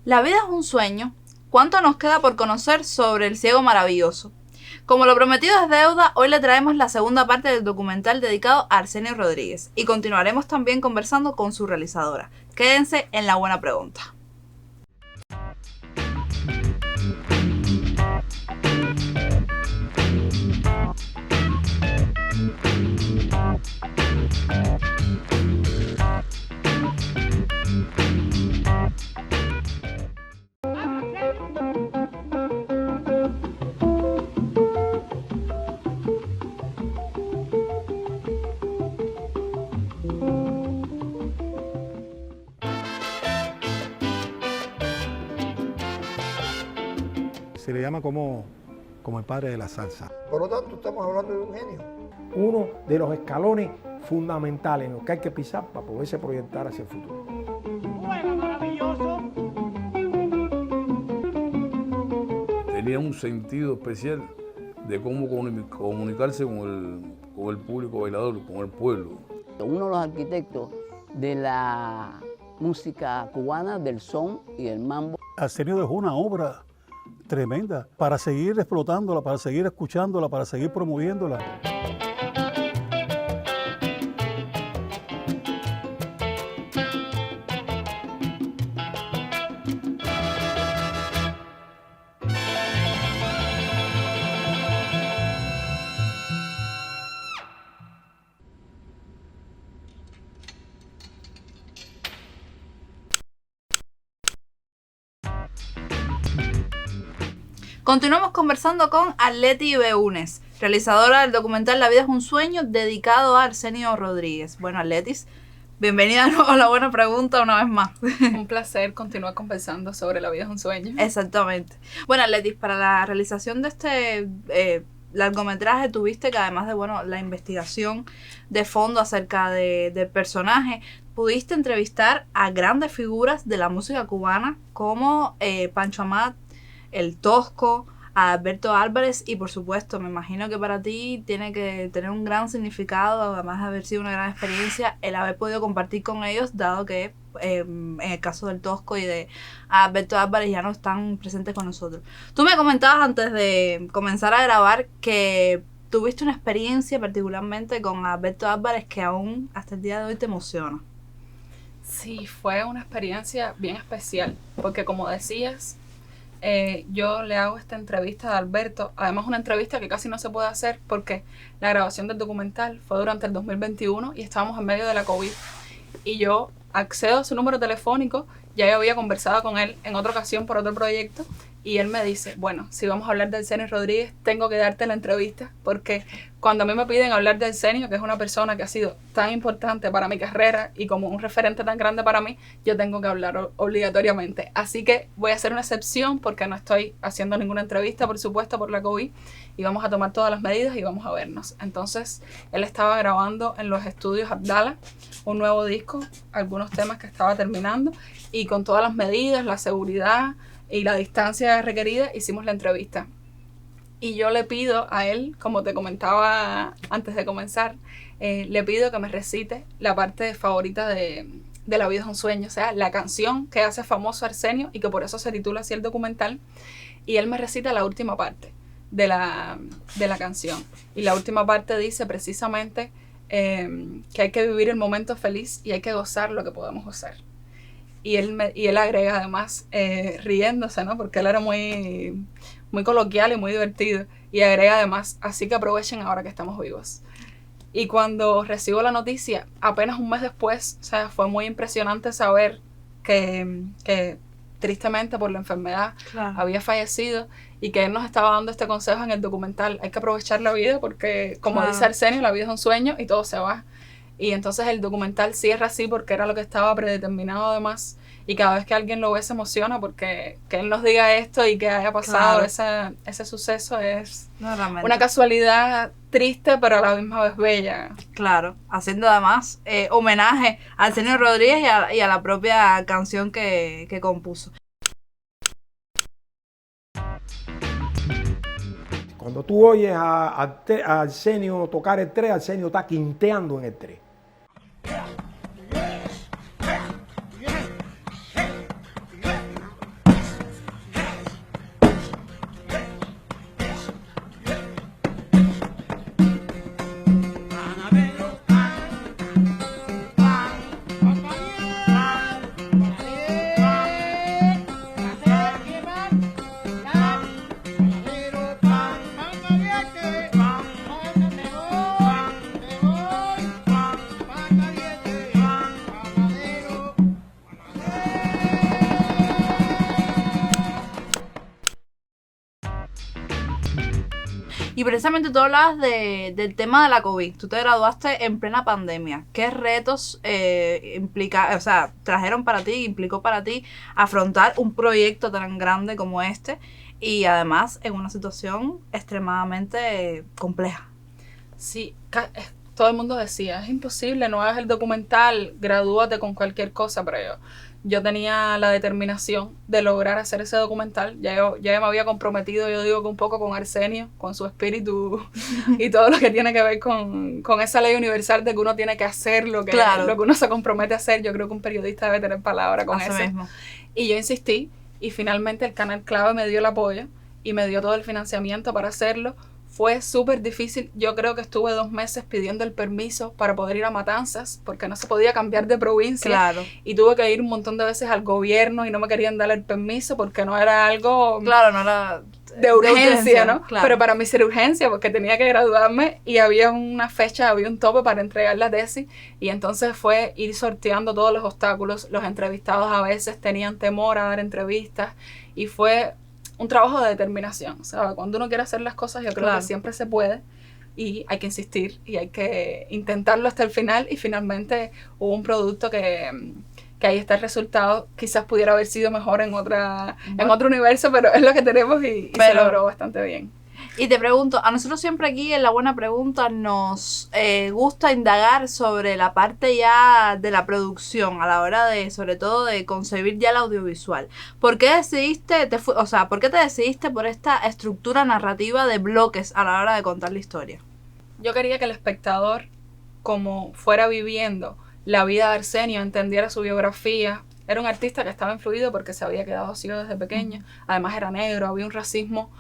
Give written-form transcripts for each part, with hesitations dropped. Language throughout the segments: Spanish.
La vida es un sueño. ¿Cuánto nos queda por conocer sobre el ciego maravilloso? Como lo prometido es deuda, hoy le traemos la segunda parte del documental dedicado a Arsenio Rodríguez y continuaremos también conversando con su realizadora. Quédense en La Buena Pregunta. Se le llama como el padre de la salsa. Por lo tanto, estamos hablando de un genio. Uno de los escalones fundamentales en los que hay que pisar para poderse proyectar hacia el futuro. ¡Juega maravilloso! Tenía un sentido especial de cómo comunicarse con el público bailador, con el pueblo. Uno de los arquitectos de la música cubana, del son y del mambo. Arsenio dejó una obra tremenda para seguir explotándola, para seguir escuchándola, para seguir promoviéndola. Continuamos conversando con Arleti Beunes, realizadora del documental La vida es un sueño, dedicado a Arsenio Rodríguez. Bueno, Arletis, bienvenida de nuevo a La Buena Pregunta una vez más. Un placer continuar conversando sobre La vida es un sueño. Exactamente. Bueno, Arletis, para la realización de este largometraje tuviste que, además de la investigación de fondo acerca del personaje, pudiste entrevistar a grandes figuras de la música cubana como Pancho Amat, El Tosco, a Alberto Álvarez, y por supuesto me imagino que para ti tiene que tener un gran significado, además de haber sido una gran experiencia, el haber podido compartir con ellos, dado que en el caso del Tosco y de Alberto Álvarez ya no están presentes con nosotros. Tú me comentabas antes de comenzar a grabar que tuviste una experiencia particularmente con Alberto Álvarez que aún hasta el día de hoy te emociona. Sí, fue una experiencia bien especial, porque como decías, yo le hago esta entrevista a Alberto, además una entrevista que casi no se puede hacer porque la grabación del documental fue durante el 2021 y estábamos en medio de la COVID, y yo accedo a su número telefónico. Ya yo había conversado con él en otra ocasión por otro proyecto y él me dice, bueno, si vamos a hablar de Arsenio Rodríguez, tengo que darte la entrevista, porque cuando a mí me piden hablar de Arsenio, que es una persona que ha sido tan importante para mi carrera y como un referente tan grande para mí, yo tengo que hablar obligatoriamente. Así que voy a hacer una excepción porque no estoy haciendo ninguna entrevista, por supuesto, por la COVID, y vamos a tomar todas las medidas y vamos a vernos. Entonces, él estaba grabando en los estudios Abdala un nuevo disco, algunos temas que estaba terminando, y con todas las medidas, la seguridad y la distancia requerida, hicimos la entrevista. Y yo le pido a él, como te comentaba antes de comenzar, le pido que me recite la parte favorita de La vida es un sueño, o sea, la canción que hace famoso a Arsenio y que por eso se titula así el documental. Y él me recita la última parte de la canción. Y la última parte dice precisamente que hay que vivir el momento feliz y hay que gozar lo que podemos gozar. Y él agrega además, riéndose, ¿no? Porque él era muy, muy coloquial y muy divertido. Y agrega además, así que aprovechen ahora que estamos vivos. Y cuando recibo la noticia, apenas un mes después, o sea, fue muy impresionante saber que tristemente por la enfermedad había fallecido, y que él nos estaba dando este consejo en el documental: hay que aprovechar la vida porque, como dice Arsenio, la vida es un sueño y todo se va. Y entonces el documental cierra así porque era lo que estaba predeterminado además, y cada vez que alguien lo ve se emociona porque que él nos diga esto y que haya pasado ese suceso es una casualidad triste pero a la misma vez bella. Claro, haciendo además homenaje a Arsenio Rodríguez y a la propia canción que compuso. Cuando tú oyes a Arsenio tocar el 3, Arsenio está quinteando en el 3. precisamente tú hablabas del tema de la COVID. Tú te graduaste en plena pandemia. ¿Qué retos trajeron para ti, implicó para ti afrontar un proyecto tan grande como este y además en una situación extremadamente compleja? Sí, todo el mundo decía, es imposible, no hagas el documental, gradúate con cualquier cosa, pero yo tenía la determinación de lograr hacer ese documental. Ya me había comprometido, yo digo que un poco con Arsenio, con su espíritu y todo lo que tiene que ver con esa ley universal de que uno tiene que hacer lo que uno se compromete a hacer. Yo creo que un periodista debe tener palabra con eso. Mismo. Y yo insistí y finalmente el Canal Clave me dio el apoyo y me dio todo el financiamiento para hacerlo. Fue súper difícil. Yo creo que estuve 2 meses pidiendo el permiso para poder ir a Matanzas porque no se podía cambiar de provincia. Claro. Y tuve que ir un montón de veces al gobierno y no me querían dar el permiso porque no era algo... Claro, no era... de urgencia, ¿no? Claro. Pero para mí sí era urgencia porque tenía que graduarme y había una fecha, había un tope para entregar la tesis y entonces fue ir sorteando todos los obstáculos. Los entrevistados a veces tenían temor a dar entrevistas y fue un trabajo de determinación, ¿sabes? Cuando uno quiere hacer las cosas yo creo que siempre se puede y hay que insistir y hay que intentarlo hasta el final y finalmente hubo un producto que ahí está el resultado. Quizás pudiera haber sido mejor en otro universo, pero es lo que tenemos y se logró bastante bien. Y te pregunto, a nosotros siempre aquí en La Buena Pregunta nos gusta indagar sobre la parte ya de la producción a la hora de, sobre todo, de concebir ya el audiovisual. ¿Por qué ¿por qué te decidiste por esta estructura narrativa de bloques a la hora de contar la historia? Yo quería que el espectador, como fuera viviendo la vida de Arsenio, entendiera su biografía. Era un artista que estaba influido porque se había quedado ciego desde pequeño. Además era negro, había un racismo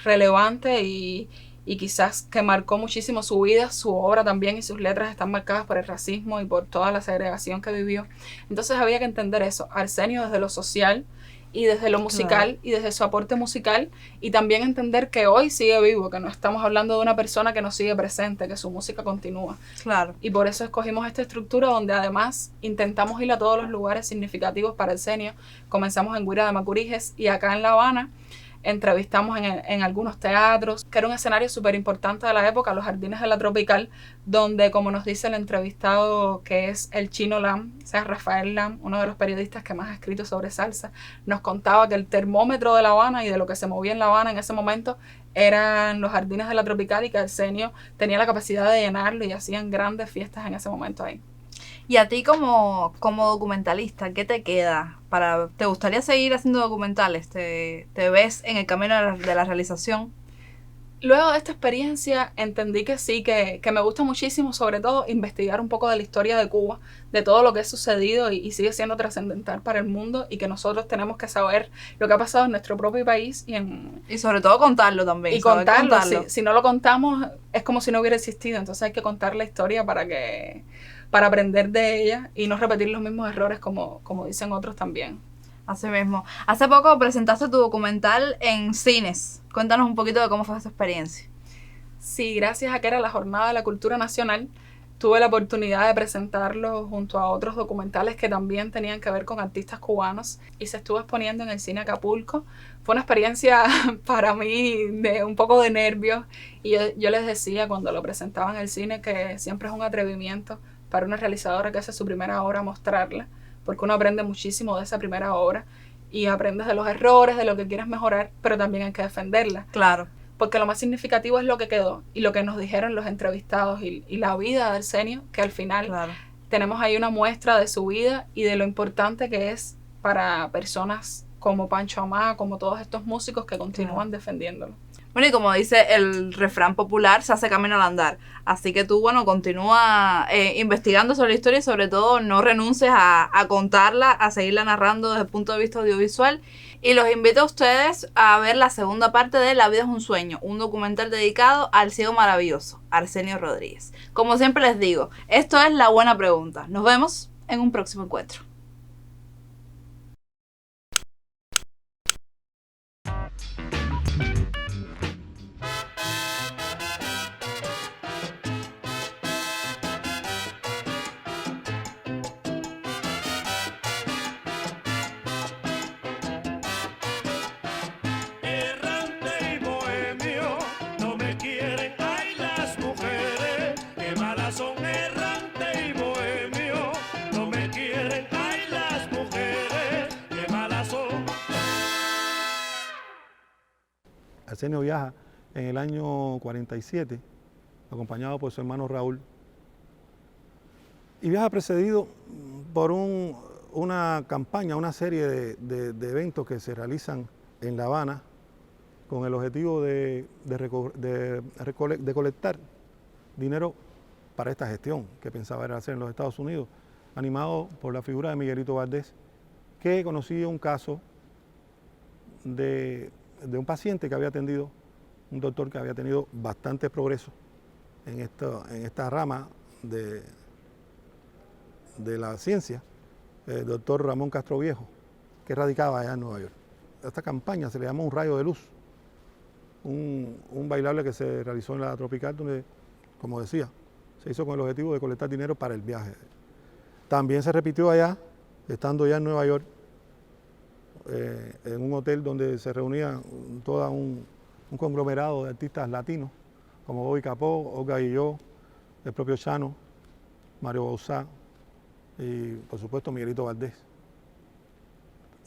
relevante y quizás que marcó muchísimo su vida, su obra también y sus letras están marcadas por el racismo y por toda la segregación que vivió. Entonces había que entender eso. Arsenio desde lo social y desde lo musical y desde su aporte musical y también entender que hoy sigue vivo, que no estamos hablando de una persona que nos sigue presente, que su música continúa. Claro. Y por eso escogimos esta estructura donde además intentamos ir a todos los lugares significativos para Arsenio. Comenzamos en Guira de Macuriges y acá en La Habana entrevistamos en algunos teatros, que era un escenario súper importante de la época, los Jardines de la Tropical, donde, como nos dice el entrevistado, que es el Chino Lam, o sea, Rafael Lam, uno de los periodistas que más ha escrito sobre salsa, nos contaba que el termómetro de La Habana y de lo que se movía en La Habana en ese momento eran los Jardines de la Tropical y que Arsenio tenía la capacidad de llenarlo y hacían grandes fiestas en ese momento ahí. Y a ti como documentalista, ¿qué te queda? ¿Te gustaría seguir haciendo documentales? ¿Te ves en el camino de la realización? Luego de esta experiencia entendí que sí, que me gusta muchísimo, sobre todo, investigar un poco de la historia de Cuba, de todo lo que ha sucedido y sigue siendo trascendental para el mundo y que nosotros tenemos que saber lo que ha pasado en nuestro propio país y sobre todo contarlo también. Y contarlo. Si no lo contamos es como si no hubiera existido, entonces hay que contar la historia para aprender de ella y no repetir los mismos errores como dicen otros también. Así mismo. Hace poco presentaste tu documental en cines. Cuéntanos un poquito de cómo fue esa experiencia. Sí, gracias a que era la Jornada de la Cultura Nacional, tuve la oportunidad de presentarlo junto a otros documentales que también tenían que ver con artistas cubanos y se estuvo exponiendo en el Cine Acapulco. Fue una experiencia para mí de un poco de nervios y yo les decía cuando lo presentaba en el cine que siempre es un atrevimiento para una realizadora que hace su primera obra mostrarla, porque uno aprende muchísimo de esa primera obra y aprendes de los errores, de lo que quieres mejorar, pero también hay que defenderla. Claro. Porque lo más significativo es lo que quedó y lo que nos dijeron los entrevistados y la vida de Arsenio, que al final tenemos ahí una muestra de su vida y de lo importante que es para personas como Pancho Amá, como todos estos músicos que continúan defendiéndolo. Bueno, y como dice el refrán popular, se hace camino al andar. Así que tú, continúa investigando sobre la historia y sobre todo no renuncies a contarla, a seguirla narrando desde el punto de vista audiovisual. Y los invito a ustedes a ver la segunda parte de La vida es un sueño, un documental dedicado al ciego maravilloso, Arsenio Rodríguez. Como siempre les digo, esto es La Buena Pregunta. Nos vemos en un próximo encuentro. Errante y bohemio corazón errante y bohemio, no me quieren, ay las mujeres, qué malas son. Arsenio viaja en el año 47, acompañado por su hermano Raúl, y viaja precedido por una campaña, una serie de eventos que se realizan en La Habana con el objetivo de colectar dinero para esta gestión que pensaba era hacer en los Estados Unidos, animado por la figura de Miguelito Valdés, que conocía un caso de un paciente que había atendido, un doctor que había tenido bastante progreso en esta rama de la ciencia, el doctor Ramón Castro Viejo, que radicaba allá en Nueva York. Esta campaña se le llamó Un Rayo de Luz, un bailable que se realizó en la Tropical, donde, como decía, se hizo con el objetivo de colectar dinero para el viaje. También se repitió allá, estando ya en Nueva York, en un hotel donde se reunía todo un conglomerado de artistas latinos, como Bobby Capó, Olga Guilló, el propio Chano, Mario Bauzá y, por supuesto, Miguelito Valdés.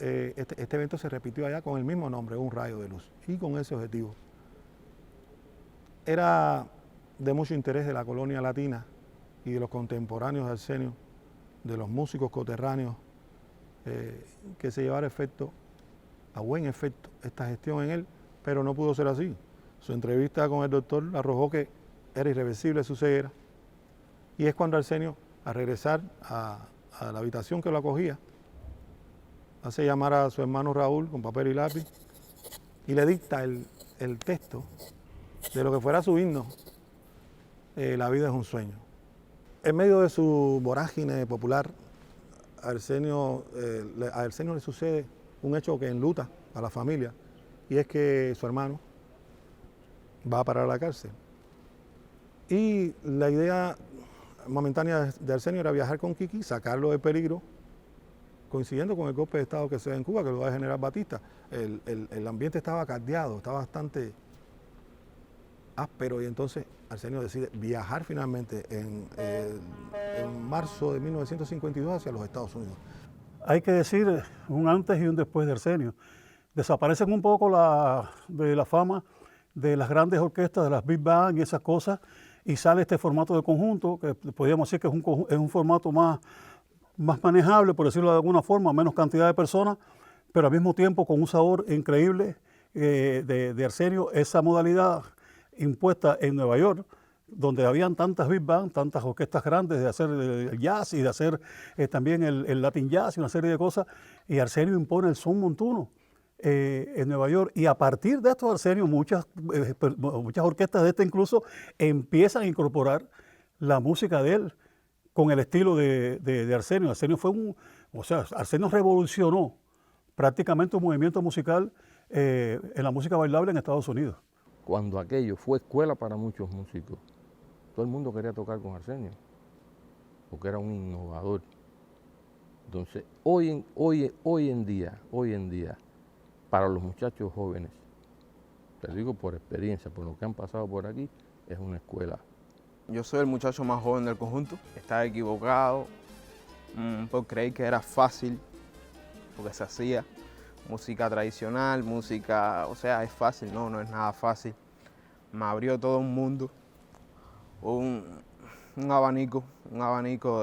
Este evento se repitió allá con el mismo nombre, Un Rayo de Luz, y con ese objetivo. Era de mucho interés de la colonia latina y de los contemporáneos de Arsenio, de los músicos coterráneos, que se llevara a buen efecto esta gestión en él, pero no pudo ser así. Su entrevista con el doctor arrojó que era irreversible su ceguera, y es cuando Arsenio, al regresar a la habitación que lo acogía, hace llamar a su hermano Raúl con papel y lápiz y le dicta el texto de lo que fuera su himno, La vida es un sueño. En medio de su vorágine popular, a Arsenio le sucede un hecho que enluta a la familia, y es que su hermano va a parar a la cárcel. Y la idea momentánea de Arsenio era viajar con Kiki, sacarlo de peligro, coincidiendo con el golpe de Estado que se da en Cuba, que lo va a generar Batista. El ambiente estaba caldeado, estaba bastante áspero, y entonces Arsenio decide viajar finalmente en marzo de 1952 hacia los Estados Unidos. Hay que decir un antes y un después de Arsenio. Desaparecen un poco de la fama de las grandes orquestas, de las big band y esas cosas, y sale este formato de conjunto, que podríamos decir que es un formato más manejable, por decirlo de alguna forma, menos cantidad de personas, pero al mismo tiempo con un sabor increíble de Arsenio, esa modalidad impuesta en Nueva York, donde habían tantas big band, tantas orquestas grandes de hacer el jazz y de hacer también el Latin jazz y una serie de cosas, y Arsenio impone el son montuno en Nueva York, y a partir de esto Arsenio, muchas orquestas de incluso empiezan a incorporar la música de él con el estilo de Arsenio. Arsenio Arsenio revolucionó prácticamente un movimiento musical en la música bailable en Estados Unidos. Cuando aquello fue escuela para muchos músicos, todo el mundo quería tocar con Arsenio, porque era un innovador. Entonces, hoy en día, para los muchachos jóvenes, te digo por experiencia, por lo que han pasado por aquí, es una escuela. Yo soy el muchacho más joven del conjunto, estaba equivocado por creer que era fácil, porque se hacía música tradicional, es fácil, no es nada fácil. Me abrió todo un mundo, un abanico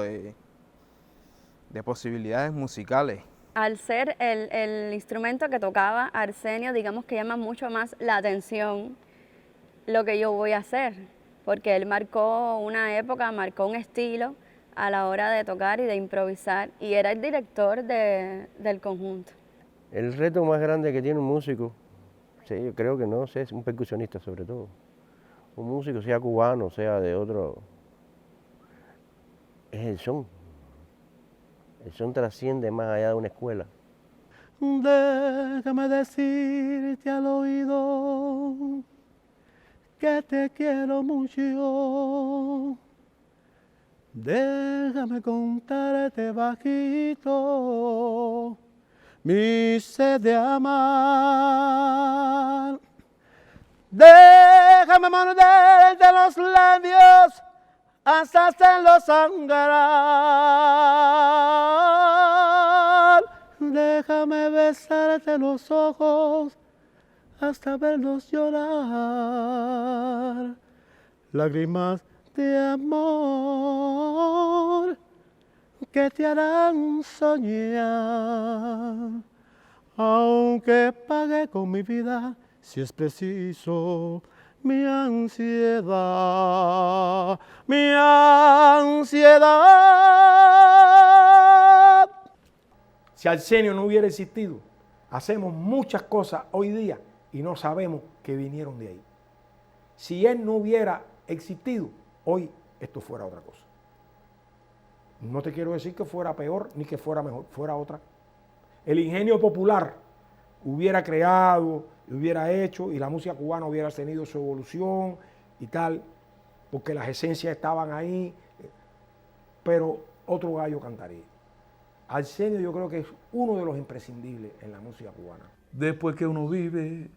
de posibilidades musicales. Al ser el instrumento que tocaba Arsenio, digamos que llama mucho más la atención lo que yo voy a hacer, porque él marcó una época, marcó un estilo a la hora de tocar y de improvisar, y era el director del conjunto. El reto más grande que tiene un músico, sí, yo creo que no sé, es un percusionista sobre todo. Un músico, sea cubano, sea de otro, es el son. El son trasciende más allá de una escuela. Déjame decirte al oído que te quiero mucho. Déjame contarte bajito mi sed de amar. Déjame morderte los labios hasta hacerlo sangrar. Déjame besarte los ojos hasta verlos llorar. Lágrimas de amor que te harán soñar. Aunque pague con mi vida, si es preciso, mi ansiedad, mi ansiedad. Si Arsenio no hubiera existido, hacemos muchas cosas hoy día y no sabemos que vinieron de ahí. Si él no hubiera existido, hoy esto fuera otra cosa. No te quiero decir que fuera peor ni que fuera mejor, fuera otra. El ingenio popular hubiera creado, hubiera hecho y la música cubana hubiera tenido su evolución y tal, porque las esencias estaban ahí, pero otro gallo cantaría. Arsenio yo creo que es uno de los imprescindibles en la música cubana. Después que uno vive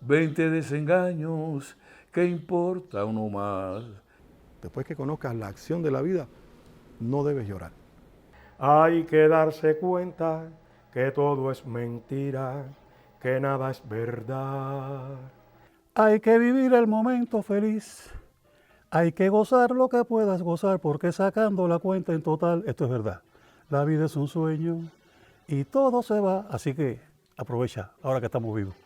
20 desengaños, ¿qué importa uno más? Después que conozcas la acción de la vida, no debes llorar. Hay que darse cuenta que todo es mentira, que nada es verdad. Hay que vivir el momento feliz. Hay que gozar lo que puedas gozar, porque sacando la cuenta en total, esto es verdad. La vida es un sueño y todo se va, así que aprovecha ahora que estamos vivos.